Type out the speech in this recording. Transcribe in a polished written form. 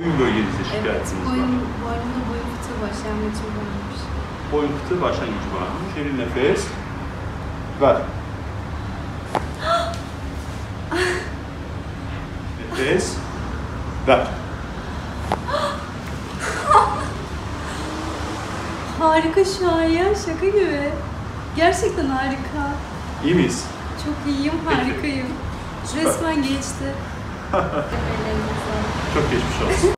Boyun bölgenizde şikayetiniz Evet, var. boynumda boyun fıtığı başlangıcı varmış. Boyun fıtığı başlangıcı varmış. Derin nefes. Ver. Nefes. Ver. Harika şu an ya, şaka gibi. Gerçekten harika. İyi miyiz? Çok iyiyim, Peki. harikayım. Süper. Resmen geçti. Çok geçmiş olsun.